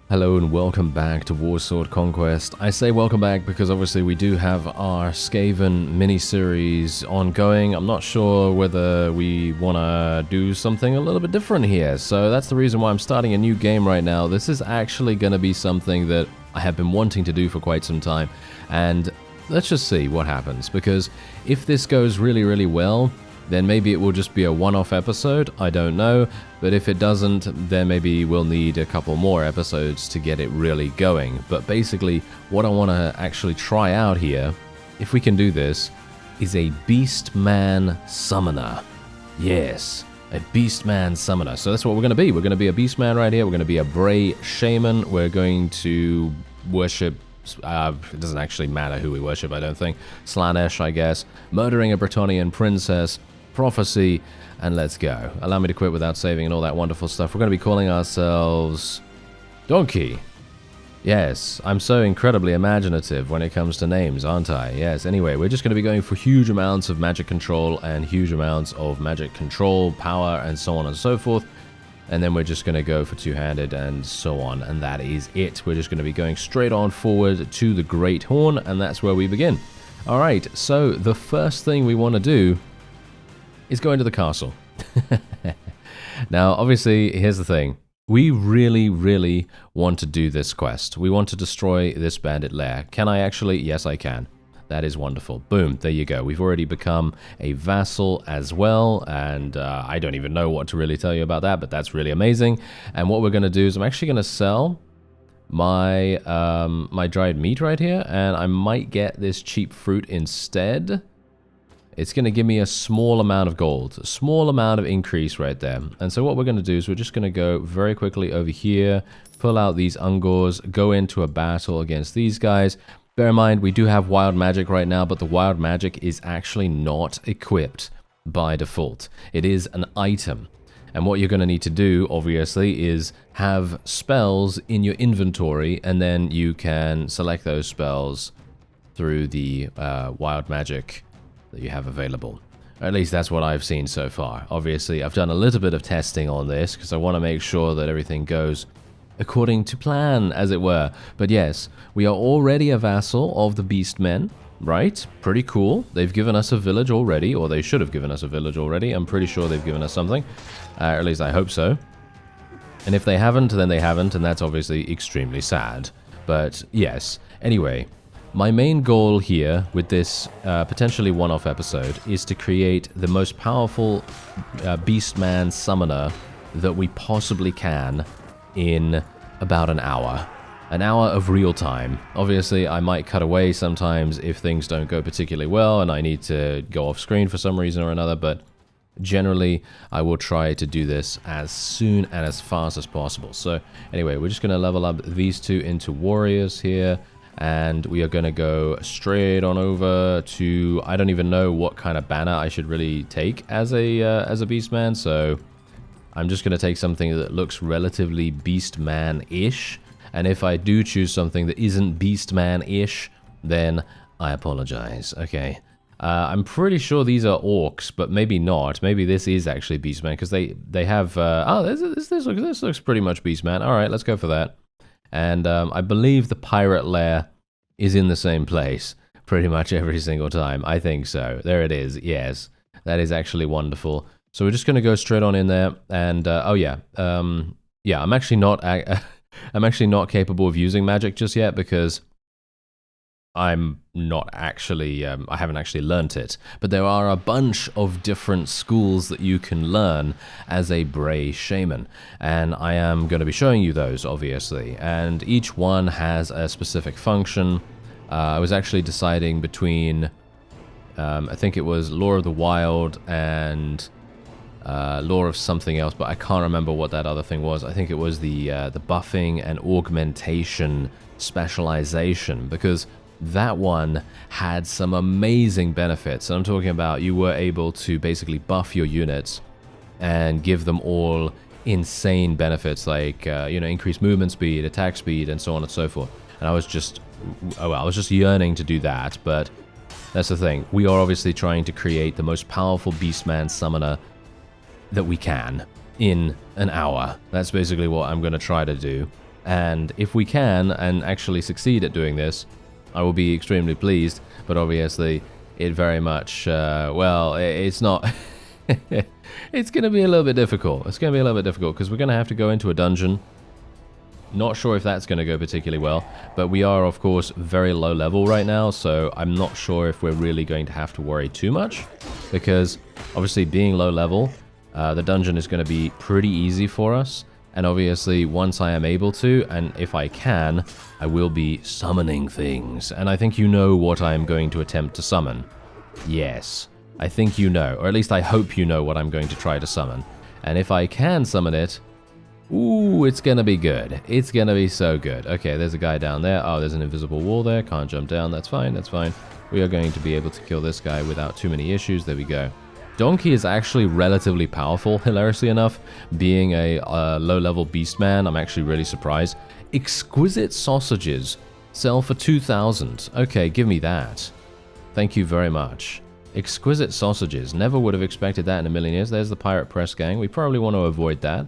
Hello and welcome back to Warsword Conquest. I say welcome back because obviously we do have our Skaven mini-series ongoing. I'm not sure whether we want to do something a little bit different here, so that's the reason why I'm starting a new game right now. This is actually going to be something that I have been wanting to do for quite some time, and let's just see what happens, because if this goes really well, then maybe it will just be a one-off episode, I don't know, but if it doesn't, then maybe we'll need a couple more episodes to get it really going. But basically, what I want to actually try out here, if we can do this, is a Beastman Summoner. Yes, a Beastman Summoner. So that's what we're going to be. We're going to be a Beastman right here, we're going to be a Bray Shaman, we're going to worship... it doesn't actually matter who we worship, I don't think. Slanesh, I guess. Murdering a Bretonnian princess. Prophecy, and let's go. Allow me to quit without saving and all that wonderful stuff. We're going to be calling ourselves Donkey. Yes, I'm so incredibly imaginative when it comes to names, aren't I? Yes, anyway, we're just going to be going for huge amounts of magic control and huge amounts of magic control, power, and so on and so forth. And then we're just going to go for two-handed and so on, and that is it. We're just going to be going straight on forward to the Great Horn, and that's where we begin. Alright, so the first thing we want to do is go into the castle. Now, obviously, here's the thing. We really want to do this quest. We want to destroy this bandit lair. Can I actually? Yes, I can. That is wonderful. Boom, there you go. We've already become a vassal as well, and I don't even know what to really tell you about that, but that's really amazing. And what we're going to do is I'm actually going to sell my my dried meat right here, and I might get this cheap fruit instead. It's going to give me a small amount of gold, a small amount of increase right there. And so what we're going to do is we're just going to go very quickly over here, pull out these Ungors, go into a battle against these guys. Bear in mind, we do have wild magic right now, but the wild magic is actually not equipped by default. It is an item. And what you're going to need to do, obviously, is have spells in your inventory, and then you can select those spells through the wild magic that you have available. Or at least that's what I've seen so far. Obviously, I've done a little bit of testing on this because I want to make sure that everything goes according to plan, as it were. But yes, we are already a vassal of the Beastmen, right? Pretty cool. They've given us a village already, or they should have given us a village already. I'm pretty sure they've given us something. Or at least I hope so. And if they haven't, then they haven't, and that's obviously extremely sad. But yes, anyway, my main goal here with this potentially one-off episode is to create the most powerful Beastman Summoner that we possibly can in about an hour. An hour of real time. Obviously, I might cut away sometimes if things don't go particularly well and I need to go off screen for some reason or another, but generally, I will try to do this as soon and as fast as possible. So anyway, we're just going to level up these two into warriors here, and we are going to go straight on over to, I don't even know what kind of banner I should really take as a Beastman, so I'm just going to take something that looks relatively Beastman-ish, and if I do choose something that isn't Beastman-ish, then I apologize. Okay. I'm pretty sure these are orcs, but maybe not. Maybe this is actually Beastman, because they have... oh, this looks pretty much Beastman. Alright, let's go for that. And I believe the pirate lair is in the same place pretty much every single time. I think so. There it is. Yes, that is actually wonderful. So we're just going to go straight on in there. And oh yeah, yeah. I'm actually not. I'm actually not capable of using magic just yet because I'm not actually. I haven't actually learnt it. But there are a bunch of different schools that you can learn as a Bray Shaman, and I am going to be showing you those, obviously. And each one has a specific function. I was actually deciding between, I think it was Law of the Wild and Law of something else, but I can't remember what that other thing was. I think it was the buffing and augmentation specialization, because that one had some amazing benefits. And I'm talking about you were able to basically buff your units and give them all insane benefits like, you know, increased movement speed, attack speed, and so on and so forth. And I was just, oh, well, I was just yearning to do that, but that's the thing. We are obviously trying to create the most powerful Beastman Summoner that we can in an hour. That's basically what I'm going to try to do. And if we can and actually succeed at doing this, I will be extremely pleased. But obviously, it very much, well, it's not... It's going to be a little bit difficult. It's going to be a little bit difficult because we're going to have to go into a dungeon. Not sure if that's going to go particularly well, but we are, of course, very low level right now, so I'm not sure if we're really going to have to worry too much, because obviously being low level, the dungeon is going to be pretty easy for us, and obviously once I am able to, and if I can, I will be summoning things, and I think you know what I am going to attempt to summon. Yes, I think you know, or at least I hope you know what I'm going to try to summon, and if I can summon it, ooh, it's gonna be good. It's gonna be so good. Okay, there's a guy down there. Oh, there's an invisible wall there. Can't jump down. That's fine. That's fine. We are going to be able to kill this guy without too many issues. There we go. Donkey is actually relatively powerful, hilariously enough. Being a low-level beastman, I'm actually really surprised. Exquisite sausages sell for 2,000. Okay, give me that. Thank you very much. Exquisite sausages. Never would have expected that in a million years. There's the pirate press gang. We probably want to avoid that.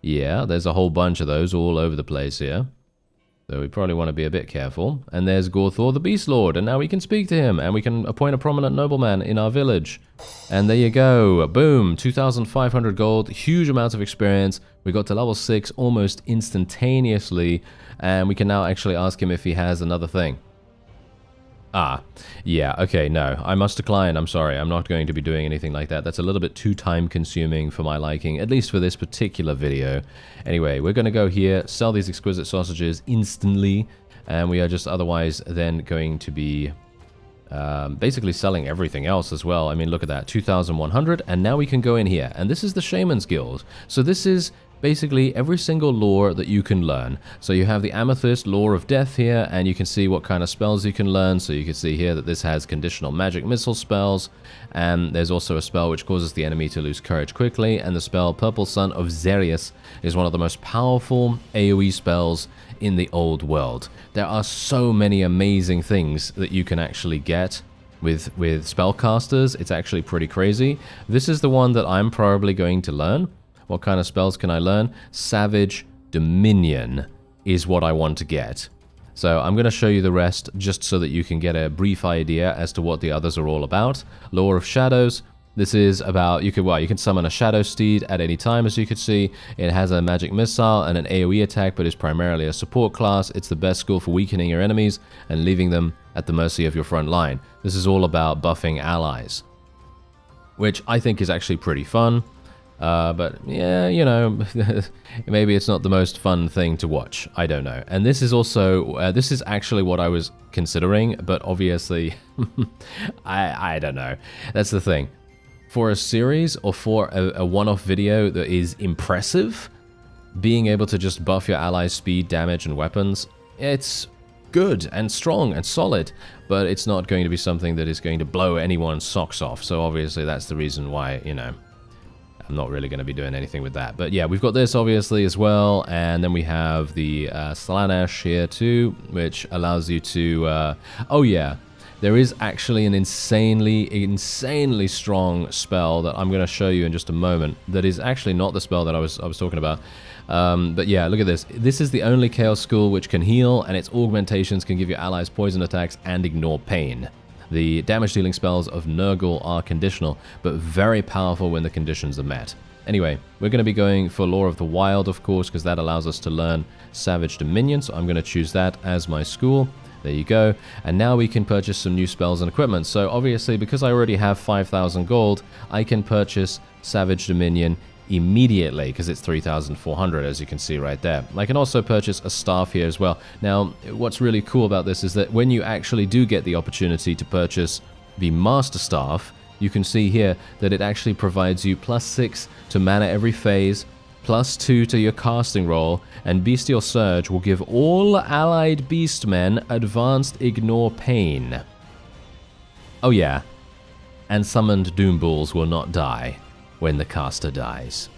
Yeah, there's a whole bunch of those all over the place here. So we probably want to be a bit careful. And there's Gorthor the Beast Lord, and now we can speak to him, and we can appoint a prominent nobleman in our village. And there you go. Boom, 2,500 gold, huge amounts of experience. We got to level 6 almost instantaneously, and we can now actually ask him if he has another thing. Ah, yeah, okay, no, I must decline, I'm sorry, I'm not going to be doing anything like that. That's a little bit too time-consuming for my liking, at least for this particular video. Anyway, we're going to go here, sell these exquisite sausages instantly, and we are just otherwise then going to be basically selling everything else as well. I mean, look at that, 2,100, and now we can go in here, and this is the Shaman's Guild. So this is basically every single lore that you can learn. So you have the Amethyst Lore of Death here, and you can see what kind of spells you can learn. So you can see here that this has conditional magic missile spells, and there's also a spell which causes the enemy to lose courage quickly, and the spell Purple Sun of Xerius is one of the most powerful AoE spells in the old world. There are so many amazing things that you can actually get with spellcasters. It's actually pretty crazy. This is the one that I'm probably going to learn. What kind of spells can I learn? Savage Dominion is what I want to get. So I'm going to show you the rest just so that you can get a brief idea as to what the others are all about. Lore of Shadows. This is about, you can summon a Shadow Steed at any time, as you can see. It has a magic missile and an AoE attack, but is primarily a support class. It's the best school for weakening your enemies and leaving them at the mercy of your front line. This is all about buffing allies, which I think is actually pretty fun. But yeah, you know, maybe it's not the most fun thing to watch. I don't know. And this is also, this is actually what I was considering, but obviously, I don't know. That's the thing. For a series or for a one-off video that is impressive, being able to just buff your allies' speed, damage, and weapons, it's good and strong and solid, but it's not going to be something that is going to blow anyone's socks off. So obviously that's the reason why, you know, I'm not really going to be doing anything with that. But yeah, we've got this obviously as well, and then we have the Slaanesh here too, which allows you to... oh yeah, there is actually an insanely strong spell that I'm going to show you in just a moment that is actually not the spell that I was talking about. But yeah, look at this. This is the only Chaos School which can heal, and its augmentations can give your allies poison attacks and ignore pain. The damage-dealing spells of Nurgle are conditional, but very powerful when the conditions are met. Anyway, we're going to be going for Lore of the Wild, of course, because that allows us to learn Savage Dominion, so I'm going to choose that as my school. There you go. And now we can purchase some new spells and equipment. So obviously, because I already have 5,000 gold, I can purchase Savage Dominion immediately, because it's 3,400, as you can see right there. I can also purchase a staff here as well. Now, what's really cool about this is that when you actually do get the opportunity to purchase the Master Staff, you can see here that it actually provides you +6 to mana every phase, +2 to your casting roll, and Bestial Surge will give all allied beastmen advanced ignore pain. Oh yeah, and summoned Doom Bulls will not die when the caster dies.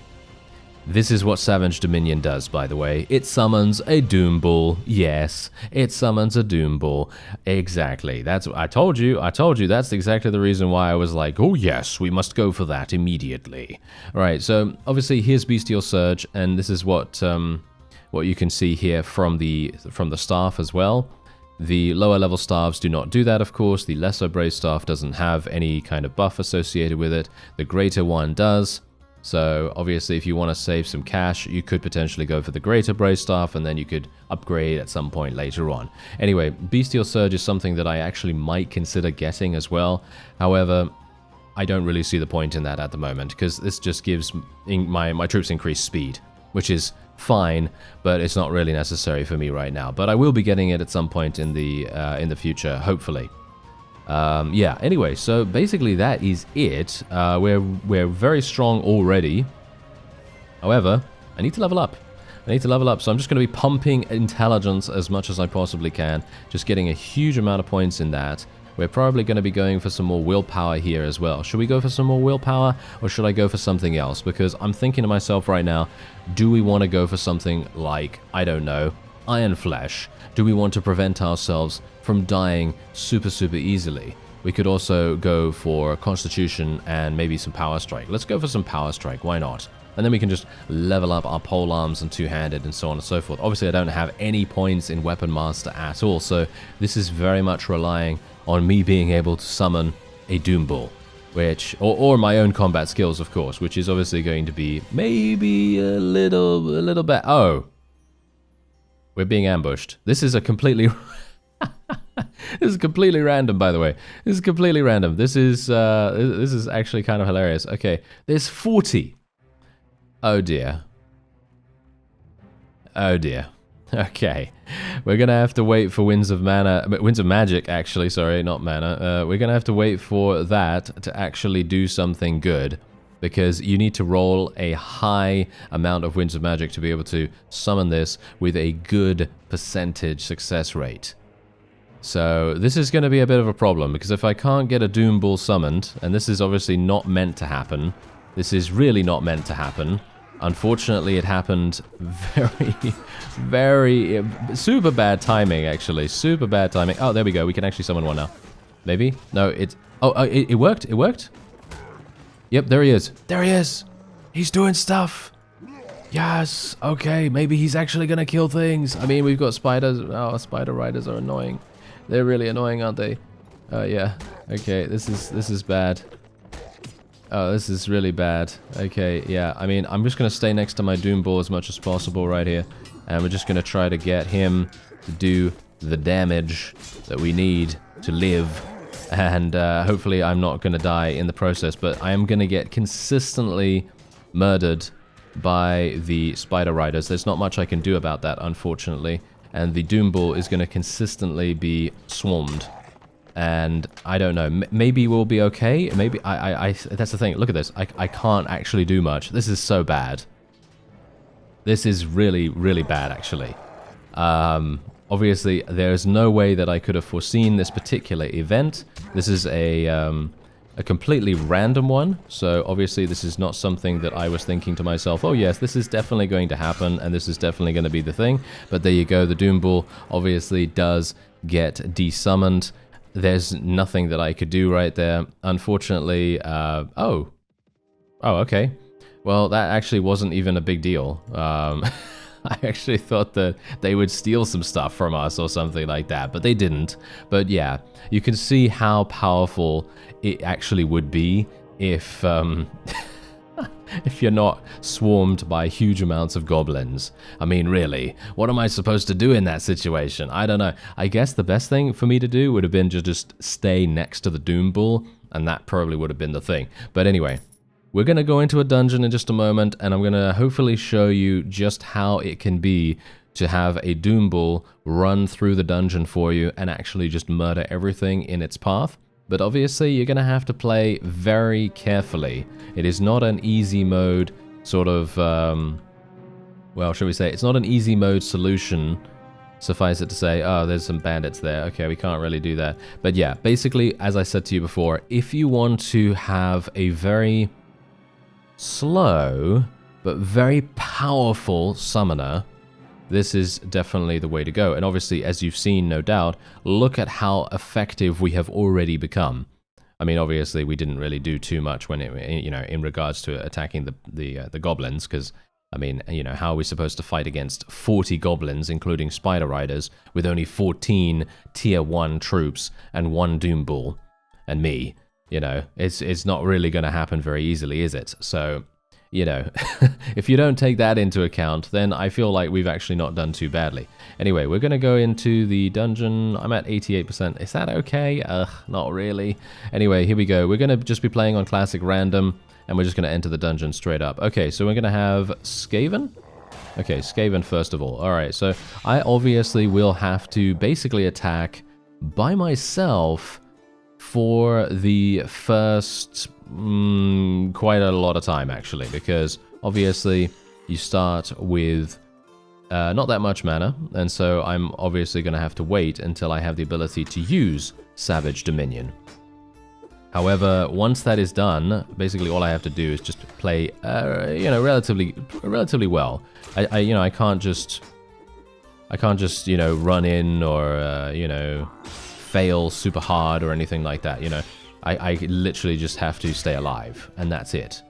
This is what Savage Dominion does, by the way. It summons a Doom Bull. Yes, it summons a Doom Bull. Exactly. That's I told you. That's exactly the reason why I was like, oh yes, we must go for that immediately. All right, so obviously here's Bestial Surge, and this is what what you can see here from the staff as well. The lower level staffs do not do that, of course. The lesser braced staff doesn't have any kind of buff associated with it. The greater one does. So obviously if you want to save some cash, you could potentially go for the greater braced staff, and then you could upgrade at some point later on. Anyway, Bestial Surge is something that I actually might consider getting as well. However, I don't really see the point in that at the moment, because this just gives my troops increased speed, which is fine, but it's not really necessary for me right now. But I will be getting it at some point in the future, hopefully. Yeah, anyway, so basically that is it. We're very strong already. However, I need to level up. So I'm just going to be pumping intelligence as much as I possibly can, just getting a huge amount of points in that. We're probably going to be going for some more willpower here as well. Should we go for some more willpower, or should I go for something else? Because I'm thinking to myself right now, do we want to go for something like, I don't know, Iron Flesh? Do we want to prevent ourselves from dying super easily? We could also go for Constitution and maybe some Power Strike. Let's go for some Power Strike, why not? And then we can just level up our pole arms and two-handed and so on and so forth. Obviously, I don't have any points in Weapon Master at all, so this is very much relying on me being able to summon a Doom Bull, which, or my own combat skills, of course, which is obviously going to be maybe a little bit. Oh, we're being ambushed. This is a completely this is completely random, by the way. This is completely random. This is actually kind of hilarious. Okay, there's 40. Oh dear. Oh dear. Okay, we're gonna have to wait for Winds of Magic, actually, sorry, not mana. We're gonna have to wait for that to actually do something good, because you need to roll a high amount of Winds of Magic to be able to summon this with a good percentage success rate. So this is gonna be a bit of a problem, because if I can't get a Doom Bull summoned, and this is obviously not meant to happen, this is really not meant to happen. Unfortunately, it happened very super bad timing, actually. Super bad timing. Oh, there we go. We can actually summon one now. Maybe? No, it's... Oh, it worked. It worked? Yep, there he is. There he is. He's doing stuff. Yes. Okay, maybe he's actually going to kill things. I mean, we've got spiders. Oh, spider riders are annoying. They're really annoying, aren't they? Yeah. Okay, this is bad. Oh, this is really bad. Okay, yeah, I mean, I'm just going to stay next to my Doom Bull as much as possible right here. And we're just going to try to get him to do the damage that we need to live. And hopefully I'm not going to die in the process. But I am going to get consistently murdered by the Spider Riders. There's not much I can do about that, unfortunately. And the Doom Bull is going to consistently be swarmed. And I don't know, maybe we'll be okay. Maybe that's the thing. Look at this. I can't actually do much. This is so bad. This is really bad, actually. Obviously, there's no way that I could have foreseen this particular event. This is a completely random one. So obviously, this is not something that I was thinking to myself, oh yes, this is definitely going to happen, and this is definitely going to be the thing. But there you go. The Doom Bull obviously does get desummoned. There's nothing that I could do right there. Unfortunately, oh, okay. Well, that actually wasn't even a big deal. I actually thought that they would steal some stuff from us or something like that, but they didn't. But yeah, you can see how powerful it actually would be if if you're not swarmed by huge amounts of goblins. I mean, really, what am I supposed to do in that situation? I don't know. I guess the best thing for me to do would have been to just stay next to the Doom Bull, and that probably would have been the thing. But anyway, we're going to go into a dungeon in just a moment, and I'm going to hopefully show you just how it can be to have a Doom Bull run through the dungeon for you and actually just murder everything in its path. But obviously, you're going to have to play very carefully. It is not an easy mode sort of, well, shall we say, it's not an easy mode solution. Suffice it to say, oh, there's some bandits there. Okay, we can't really do that. But yeah, basically, as I said to you before, if you want to have a very slow but very powerful summoner, this is definitely the way to go. And obviously, as you've seen, no doubt, look at how effective we have already become. I mean, obviously, we didn't really do too much when it, you know, in regards to attacking the goblins, because I mean, you know, how are we supposed to fight against 40 goblins, including spider riders, with only 14 tier 1 troops and 1 Doom Bull and me? You know, it's not really going to happen very easily, is it? So, you know, if you don't take that into account, then I feel like we've actually not done too badly. Anyway, we're going to go into the dungeon. I'm at 88%. Is that okay? Not really. Anyway, here we go. We're going to just be playing on classic random, and we're just going to enter the dungeon straight up. Okay, so we're going to have Skaven. Okay, Skaven first of all. All right, so I obviously will have to basically attack by myself for the first quite a lot of time, actually, because obviously you start with not that much mana, and so I'm obviously going to have to wait until I have the ability to use Savage Dominion. However, once that is done, basically all I have to do is just play, you know, relatively well. I can't just, you know, run in or, you know, fail super hard or anything like that. You know, I literally just have to stay alive, and that's it.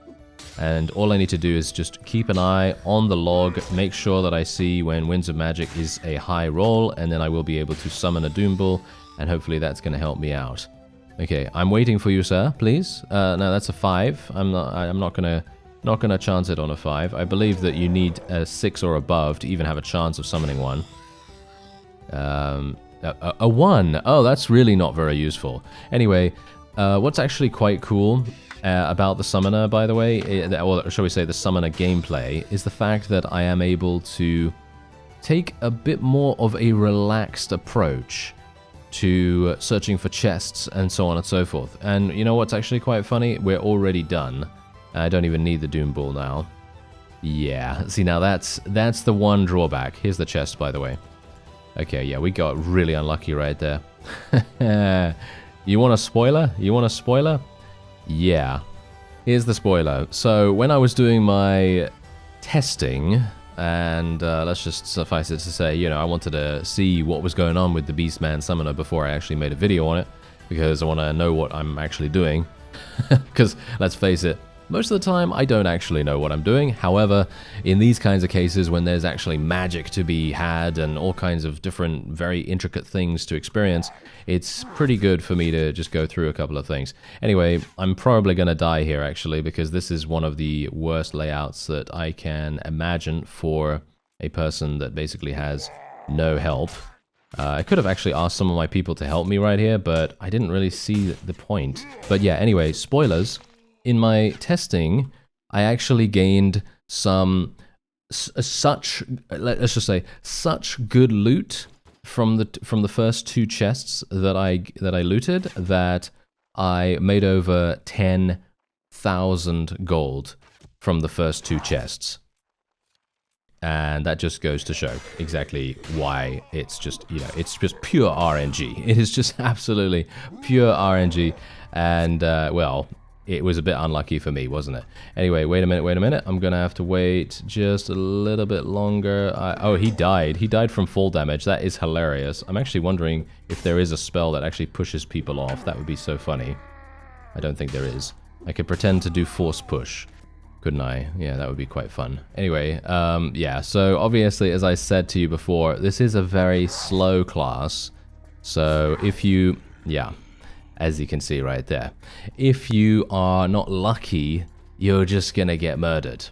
And all I need to do is just keep an eye on the log, make sure that I see when Winds of Magic is a high roll, and then I will be able to summon a Doom Bull, and hopefully that's going to help me out. Okay, I'm waiting for you, sir, please. No, that's a 5. I'm not gonna chance it on a 5. I believe that you need a 6 or above to even have a chance of summoning one. A 1. Oh, that's really not very useful. Anyway, what's actually quite cool about the summoner, by the way, or shall we say the summoner gameplay, is the fact that I am able to take a bit more of a relaxed approach to searching for chests and so on and so forth. And you know what's actually quite funny? We're already done. I don't even need the Doom Bull now. Yeah, see, now that's the one drawback. Here's the chest, by the way. Okay, yeah, we got really unlucky right there. You want a spoiler? You want a spoiler? Yeah. Here's the spoiler. So when I was doing my testing, and let's just suffice it to say, you know, I wanted to see what was going on with the Beastman Summoner before I actually made a video on it, because I want to know what I'm actually doing. Because, let's face it, most of the time I don't actually know what I'm doing. However, in these kinds of cases when there's actually magic to be had and all kinds of different very intricate things to experience, it's pretty good for me to just go through a couple of things. Anyway, I'm probably going to die here actually, because this is one of the worst layouts that I can imagine for a person that basically has no help. I could have actually asked some of my people to help me right here, but I didn't really see the point. But yeah, anyway, spoilers. In my testing, I actually gained some such good loot from the first 2 chests that I looted that I made over 10,000 gold from the first 2 chests. And that just goes to show exactly why it's just, you know, it's just pure RNG. It is just absolutely pure RNG. And, well, it was a bit unlucky for me, wasn't it? Anyway, wait a minute. I'm gonna have to wait just a little bit longer. Oh, he died. He died from fall damage. That is hilarious. I'm actually wondering if there is a spell that actually pushes people off. That would be so funny. I don't think there is. I could pretend to do force push, couldn't I? Yeah, that would be quite fun. Anyway, yeah, so obviously, as I said to you before, this is a very slow class. So if you, yeah, as you can see right there, if you are not lucky, you're just gonna get murdered.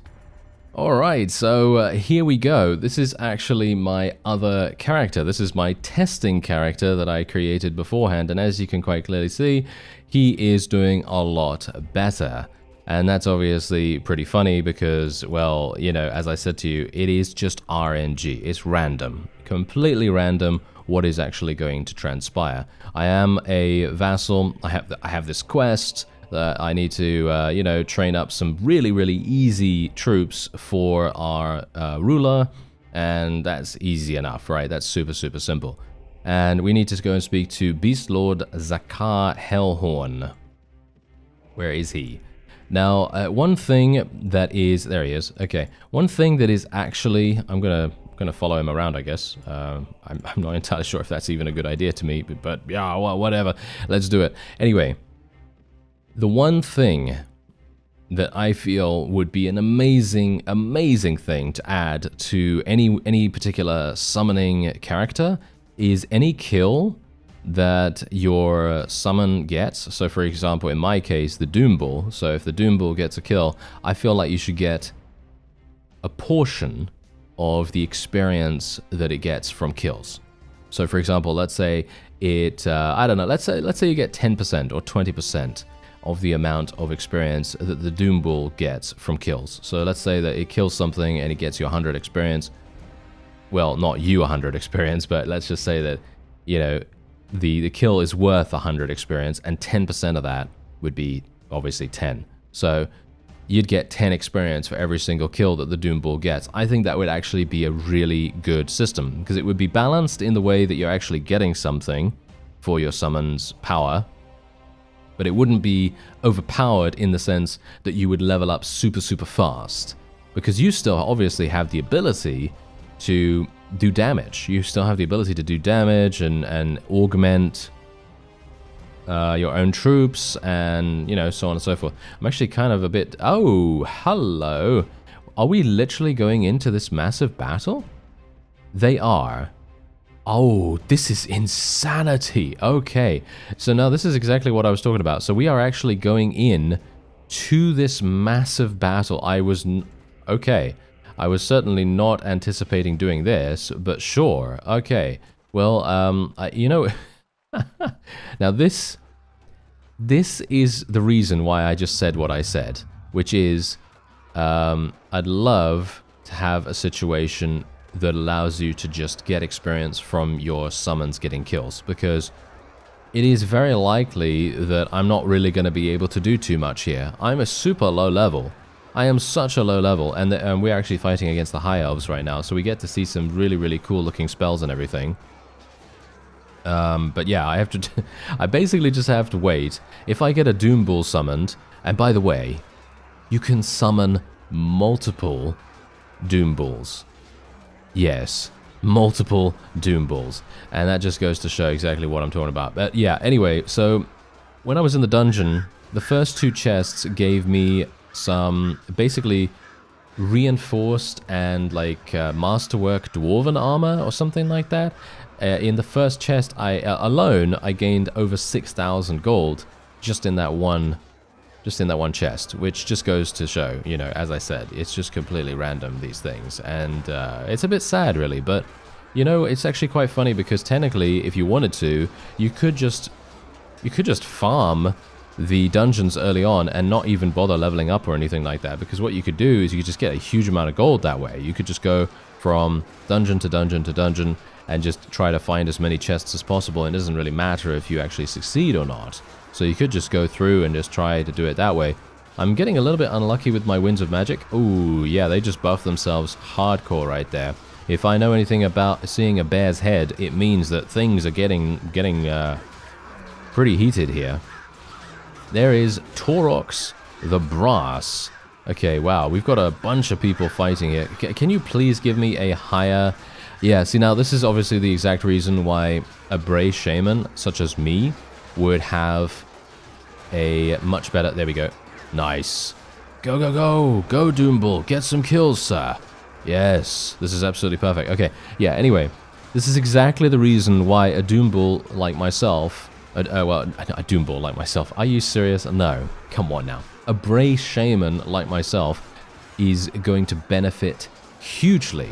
Alright, so here we go. This is actually my other character. This is my testing character that I created beforehand, and as you can quite clearly see, he is doing a lot better. And that's obviously pretty funny because, well, you know, as I said to you, it is just RNG. It's random, completely random what is actually going to transpire. I am a vassal. I have this quest that I need to, you know, train up some really, really easy troops for our ruler, and that's easy enough, right? That's super, super simple. And we need to go and speak to Beast Lord Zakar Hellhorn. Where is he? Now, one thing that is, there he is. Okay, one thing that is actually, I'm gonna follow him around, I guess. I'm not entirely sure if that's even a good idea to me, but yeah, well, whatever. Let's do it. Anyway, the one thing that I feel would be an amazing, amazing thing to add to any particular summoning character is any kill that your summon gets. So for example, in my case, the Doom Bull. So if the Doom Bull gets a kill, I feel like you should get a portion of the experience that it gets from kills. So for example, let's say it, I don't know, let's say you get 10% or 20% of the amount of experience that the Doom Bull gets from kills. So let's say that it kills something and it gets you 100 experience. Well, not you 100 experience, but let's just say that, you know, the kill is worth 100 experience, and 10% of that would be obviously 10. So you'd get 10 experience for every single kill that the Doom Bull gets. I think that would actually be a really good system, because it would be balanced in the way that you're actually getting something for your summon's power, but it wouldn't be overpowered in the sense that you would level up super, super fast, because you still obviously have the ability to do damage. You still have the ability to do damage and augment your own troops, and, you know, so on and so forth. I'm actually kind of a bit... Oh, hello. Are we literally going into this massive battle? They are. Oh, this is insanity. Okay, so now this is exactly what I was talking about. So we are actually going in to this massive battle. Okay, I was certainly not anticipating doing this, but sure. Okay, well, you know, now this is the reason why I just said what I said, which is I'd love to have a situation that allows you to just get experience from your summons getting kills, because it is very likely that I'm not really going to be able to do too much here. I'm a super low level. I am such a low level, and we're actually fighting against the High Elves right now, so we get to see some really, really cool looking spells and everything. But yeah, I basically just have to wait. If I get a Doom Bull summoned, and by the way, you can summon multiple Doom Bulls. Yes, multiple Doom Bulls. And that just goes to show exactly what I'm talking about. But yeah, anyway, so when I was in the dungeon, the first two chests gave me some basically reinforced and like masterwork dwarven armor or something like that. In the first chest alone, I gained over 6,000 gold just in that one chest, which just goes to show, you know, as I said, it's just completely random, these things, and it's a bit sad, really. But you know, it's actually quite funny, because technically, if you wanted to, you could just farm the dungeons early on and not even bother leveling up or anything like that, because what you could do is you could just get a huge amount of gold that way. You could just go from dungeon to dungeon to dungeon and just try to find as many chests as possible, and it doesn't really matter if you actually succeed or not. So you could just go through and just try to do it that way. I'm getting a little bit unlucky with my Winds of Magic. Ooh, yeah, they just buffed themselves hardcore right there. If I know anything about seeing a bear's head, it means that things are getting pretty heated here. There is Taurox the Brass. Okay, wow, we've got a bunch of people fighting here. Can you please give me a higher... Yeah, see, now this is obviously the exact reason why a Bray Shaman, such as me, would have a much better... There we go. Nice. Go, go, go. Go, Doom Bull. Get some kills, sir. Yes, this is absolutely perfect. Okay, yeah, anyway, this is exactly the reason why a Doom Bull like myself... well, a Doom Bull like myself. Are you serious? No. Come on now. A Bray Shaman like myself is going to benefit hugely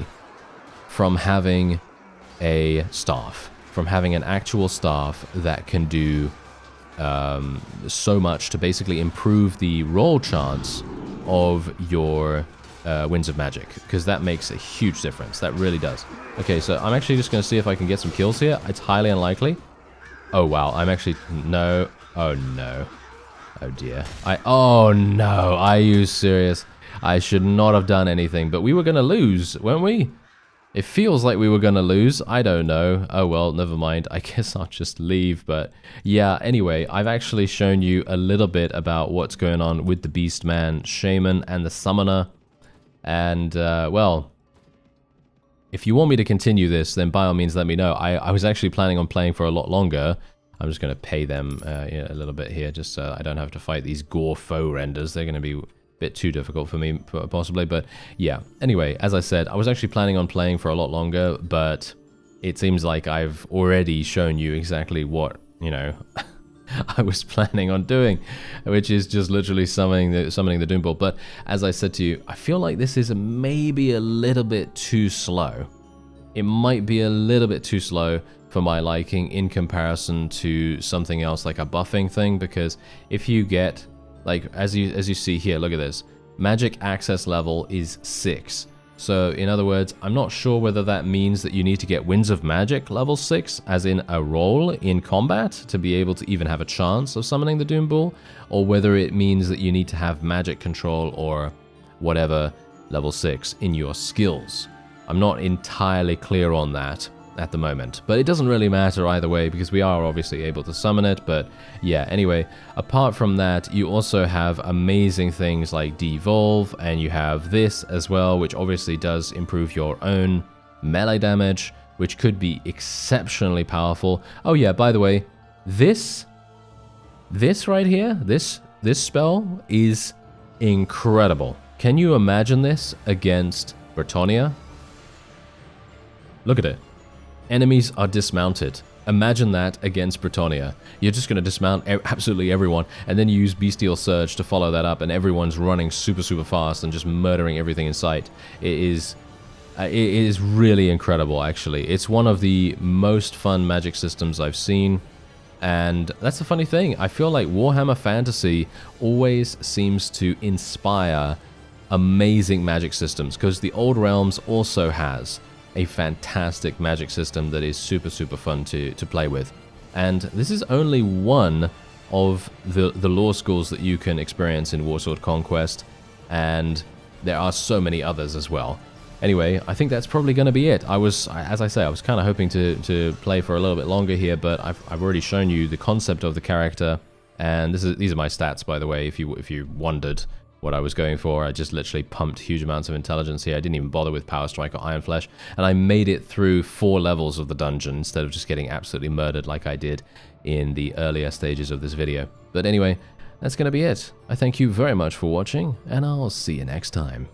from having a staff. From having an actual staff that can do so much to basically improve the roll chance of your Winds of Magic, because that makes a huge difference. That really does. Okay, so I'm actually just going to see if I can get some kills here. It's highly unlikely. Oh, wow. I'm actually... No. Oh, no. Oh, dear. Oh, no. Are you serious? I should not have done anything, but we were going to lose, weren't we? It feels like we were going to lose. I don't know. Oh, well, never mind. I guess I'll just leave. But yeah, anyway, I've actually shown you a little bit about what's going on with the Beastman Shaman and the Summoner. And, well, if you want me to continue this, then by all means let me know. I was actually planning on playing for a lot longer. I'm just going to pay them a little bit here, just so I don't have to fight these gore foe renders. They're going to be bit too difficult for me, possibly. But yeah, anyway, as I said, I was actually planning on playing for a lot longer, but it seems like I've already shown you exactly what, you know, I was planning on doing, which is just literally summoning the Doom Ball. But as I said to you, I feel like this is maybe a little bit too slow. It might be a little bit too slow for my liking in comparison to something else like a buffing thing, because if you get, like, as you see here, look at this, magic access level is 6. So in other words, I'm not sure whether that means that you need to get Winds of Magic level 6, as in a roll in combat, to be able to even have a chance of summoning the Doom Ball, or whether it means that you need to have magic control or whatever level 6 in your skills. I'm not entirely clear on that at the moment, but it doesn't really matter either way because we are obviously able to summon it. But yeah, anyway, apart from that, you also have amazing things like Devolve, and you have this as well, which obviously does improve your own melee damage, which could be exceptionally powerful. Oh yeah, by the way, this right here, this spell is incredible. Can you imagine this against Bretonnia? Look at it. Enemies are dismounted. Imagine that against Bretonnia. You're just going to dismount absolutely everyone, and then you use Bestial Surge to follow that up, and everyone's running super fast and just murdering everything in sight. It is really incredible, actually. It's one of the most fun magic systems I've seen, and that's the funny thing. I feel like Warhammer Fantasy always seems to inspire amazing magic systems, because the Old Realms also has a fantastic magic system that is super fun to play with. And this is only one of the lore schools that you can experience in Warsword Conquest, and there are so many others as well. Anyway, I think that's probably going to be it. As I say, I was kind of hoping to play for a little bit longer here, but I've already shown you the concept of the character, and these are my stats, by the way, if you wondered what I was going for. I just literally pumped huge amounts of intelligence here. I didn't even bother with Power Strike or Iron Flesh, and I made it through 4 levels of the dungeon instead of just getting absolutely murdered like I did in the earlier stages of this video. But anyway, that's going to be it. I thank you very much for watching, and I'll see you next time.